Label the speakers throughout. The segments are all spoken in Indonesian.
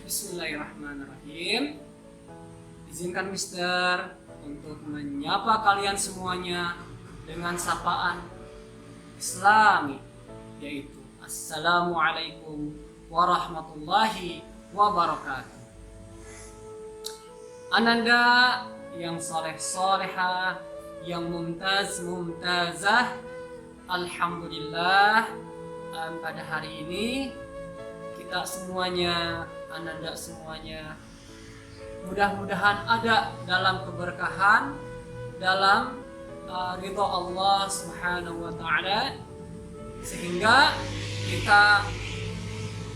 Speaker 1: Bismillahirrahmanirrahim. Izinkan Mister untuk menyapa kalian semuanya dengan sapaan Islami, yaitu Assalamualaikum warahmatullahi wabarakatuh. Ananda yang soleh-solehah, yang mumtazah, alhamdulillah, pada hari ini kita semuanya, Ananda semuanya, mudah-mudahan ada dalam keberkahan, dalam ridha Allah Subhanahu wa Ta'ala, sehingga kita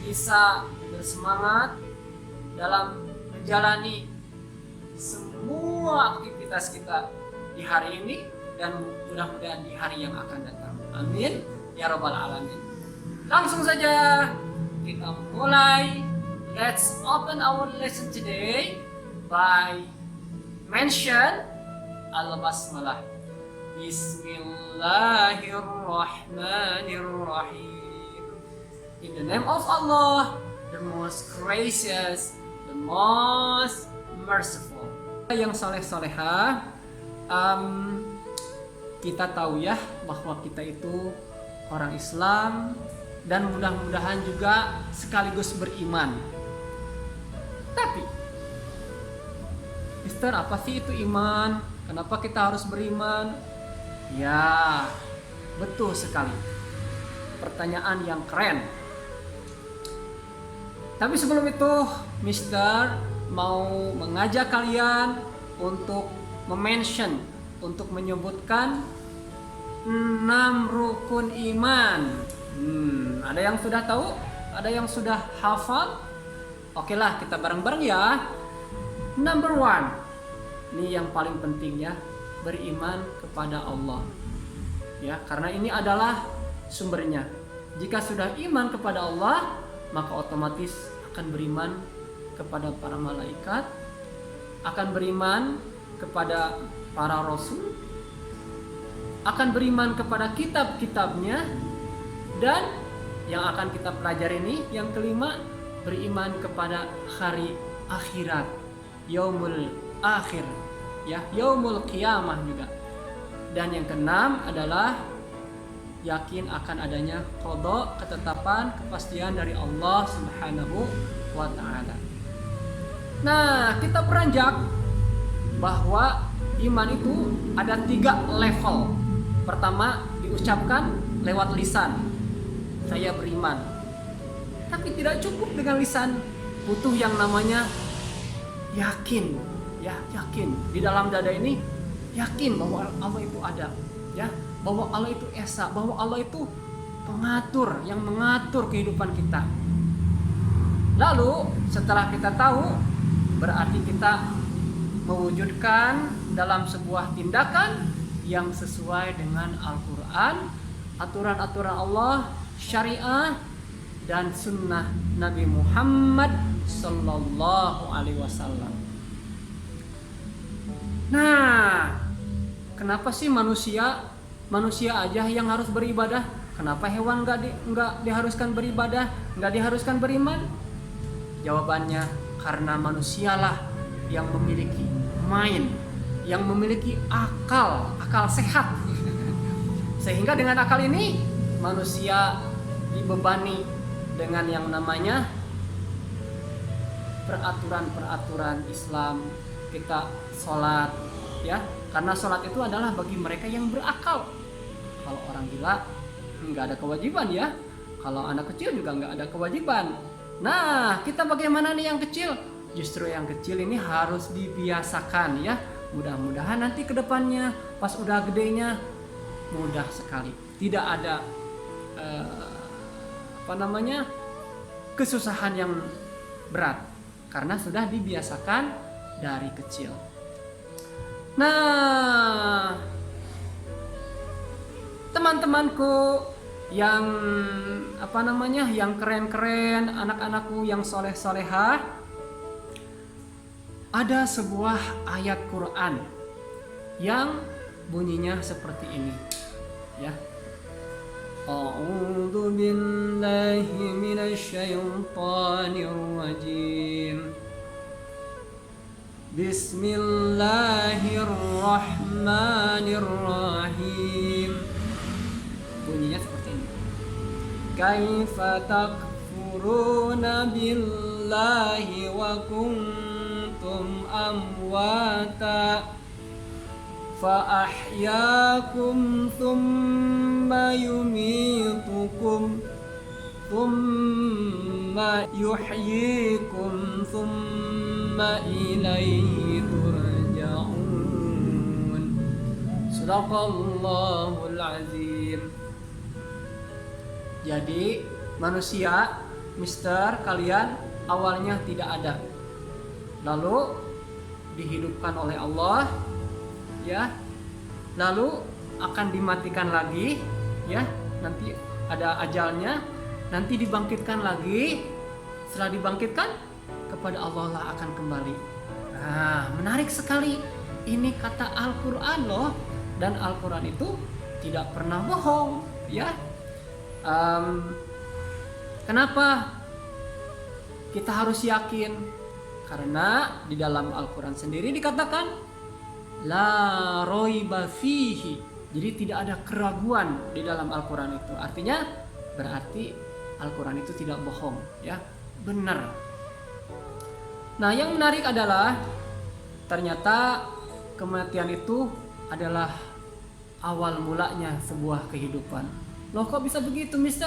Speaker 1: bisa bersemangat dalam menjalani semua aktivitas kita di hari ini dan mudah-mudahan di hari yang akan datang. Amin ya rabbal alamin. Langsung saja kita mulai. Let's open our lesson today by mention al-basmalah. Bismillahirrahmanirrahim. In the name of Allah, the most gracious, the most merciful. Yang soleh-solehah, kita tahu ya bahwa kita itu orang Islam dan mudah-mudahan juga sekaligus beriman. Tapi, Mister, apa sih itu iman? Kenapa kita harus beriman? Ya, betul sekali. Pertanyaan yang keren. Tapi sebelum itu, Mister mau mengajak kalian untuk mention, untuk menyebutkan 6 rukun iman. Ada yang sudah tahu? Ada yang sudah hafal? Oke lah, kita bareng-bareng ya. Number 1. Ini yang paling penting ya, beriman kepada Allah. Ya, karena ini adalah sumbernya. Jika sudah iman kepada Allah, maka otomatis akan beriman kepada para malaikat, akan beriman kepada para rasul, akan beriman kepada kitab-kitabnya, dan yang akan kita pelajari ini yang kelima, beriman kepada hari akhirat, yaumul akhir, ya, yaumul qiyamah juga. Dan yang keenam adalah yakin akan adanya qada, ketetapan, kepastian dari Allah Subhanahu wa Ta'ala. Nah, kita beranjak bahwa iman itu ada 3 level. Pertama, diucapkan lewat lisan, saya beriman. Tapi tidak cukup dengan lisan, butuh yang namanya yakin, ya, yakin. Di dalam dada ini yakin bahwa Allah itu ada, ya, bahwa Allah itu esa, bahwa Allah itu pengatur, yang mengatur kehidupan kita. Lalu setelah kita tahu, berarti kita mewujudkan dalam sebuah tindakan yang sesuai dengan Al-Quran, aturan-aturan Allah, syariah, dan sunnah Nabi Muhammad Sallallahu Alaihi Wasallam. Nah, kenapa sih manusia aja yang harus beribadah? Kenapa hewan nggak diharuskan beribadah, nggak diharuskan beriman? Jawabannya karena manusialah yang memiliki mind, yang memiliki akal sehat. Sehingga dengan akal ini manusia dibebani dengan yang namanya peraturan Islam. Kita sholat, ya, karena sholat itu adalah bagi mereka yang berakal. Kalau orang gila nggak ada kewajiban, ya. Kalau anak kecil juga nggak ada kewajiban. Nah, kita bagaimana nih yang kecil? Justru yang kecil ini harus dibiasakan, ya. Mudah-mudahan nanti ke depannya pas udah gedenya mudah sekali. Tidak ada kesusahan yang berat karena sudah dibiasakan dari kecil. Nah, teman-temanku yang yang keren-keren, anak-anakku yang soleh-solehah, ada sebuah ayat Quran yang bunyinya seperti ini, ya. A'udzu billahi minasy syaithanir rajim. Bismillahirrahmanirrahim. Bunyinya seperti ini. Kaifa takfuruna billahi wa kuntum amwata fa ahyaakum thumma yumitukum thumma yuhyikum thumma ilaihi turja'un. Shadaqallahul azim. Jadi manusia, Mister, kalian awalnya tidak ada, lalu dihidupkan oleh Allah, ya, lalu akan dimatikan lagi, ya, nanti ada ajalnya, nanti dibangkitkan lagi, setelah dibangkitkan kepada Allah lah akan kembali. Nah, menarik sekali, ini kata Al-Quran loh, dan Al-Quran itu tidak pernah bohong, ya. Kenapa kita harus yakin? Karena di dalam Al-Quran sendiri dikatakan la roiba fihi. Jadi tidak ada keraguan di dalam Al-Quran itu. Artinya berarti Al-Quran itu tidak bohong, ya, benar. Nah, yang menarik adalah ternyata kematian itu adalah awal mulanya sebuah kehidupan. Loh, kok bisa begitu, Mister?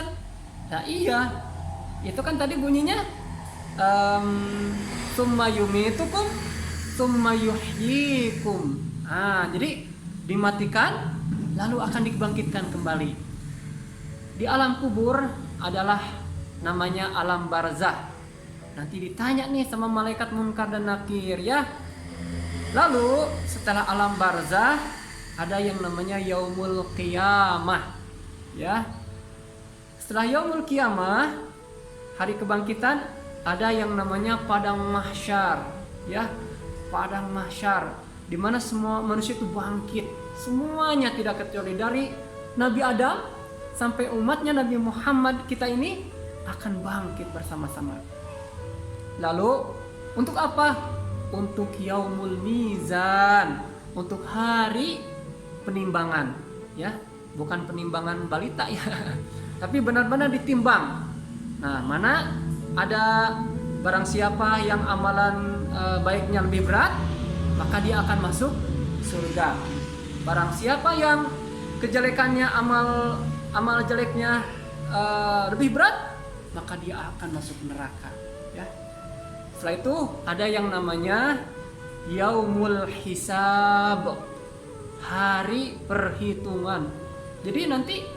Speaker 1: Nah, iya, itu kan tadi bunyinya summa yumitukum summa yuhyikum. Jadi dimatikan lalu akan dibangkitkan kembali. Di alam kubur adalah namanya alam barzah. Nanti ditanya nih sama malaikat Munkar dan Nakir, ya. Lalu setelah alam barzah ada yang namanya yaumul qiyamah, ya. Setelah yaumul qiyamah, hari kebangkitan, ada yang namanya padang mahsyar, ya. Padang mahsyar di mana semua manusia itu bangkit, semuanya tidak kecuali dari Nabi Adam sampai umatnya Nabi Muhammad kita ini akan bangkit bersama-sama. Lalu untuk apa? Untuk yaumul mizan, untuk hari penimbangan, ya. Bukan penimbangan balita, ya. Tapi benar-benar ditimbang. Nah, mana ada barang siapa yang amalan baiknya lebih berat, maka dia akan masuk surga. Barang siapa yang kejelekannya amal jeleknya lebih berat, maka dia akan masuk neraka, ya. Setelah itu ada yang namanya yaumul hisab, hari perhitungan. Jadi nanti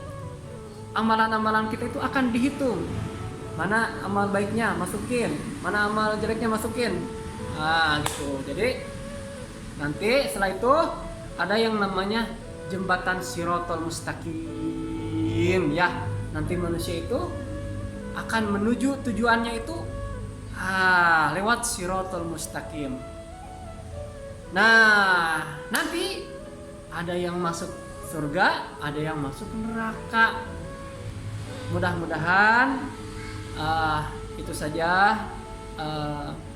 Speaker 1: amalan-amalan kita itu akan dihitung. Mana amal baiknya masukin, mana amal jeleknya masukin. Gitu. Jadi nanti setelah itu ada yang namanya jembatan Shiratal Mustaqim, ya. Nanti manusia itu akan menuju tujuannya itu lewat Shiratal Mustaqim. Nah, nanti ada yang masuk surga, ada yang masuk neraka. Mudah-mudahan itu saja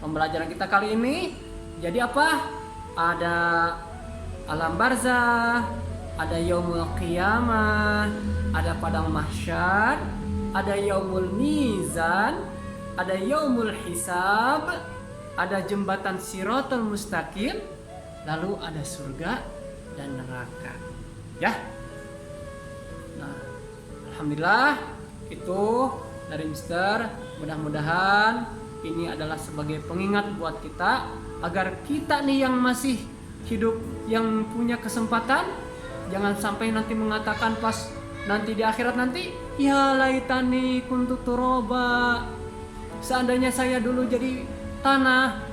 Speaker 1: pembelajaran kita kali ini. Jadi apa? Ada alam barzah, ada yaumul qiyamah, ada padang mahsyar, ada yaumul mizan, ada yaumul hisab, ada jembatan Shiratal Mustaqim, lalu ada surga dan neraka, ya. Nah, alhamdulillah itu dari Mister. Mudah-mudahan ini adalah sebagai pengingat buat kita agar kita nih yang masih hidup, yang punya kesempatan, jangan sampai nanti mengatakan pas nanti di akhirat nanti, ya laitani kuntu turaba, seandainya saya dulu jadi tanah.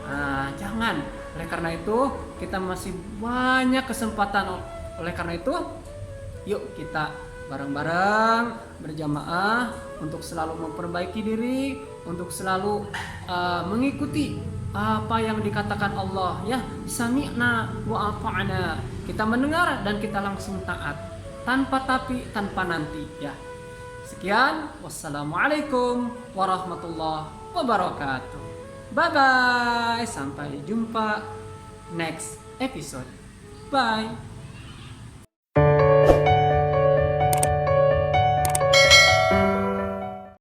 Speaker 1: Jangan. Oleh karena itu kita masih banyak kesempatan. Oleh karena itu yuk kita bareng-bareng berjamaah untuk selalu memperbaiki diri, untuk selalu mengikuti apa yang dikatakan Allah, ya. Sami'na wa ata'na. Kita mendengar dan kita langsung taat, tanpa tapi, tanpa nanti, ya. Sekian, wassalamualaikum warahmatullahi wabarakatuh. Bye bye, sampai jumpa next episode. Bye.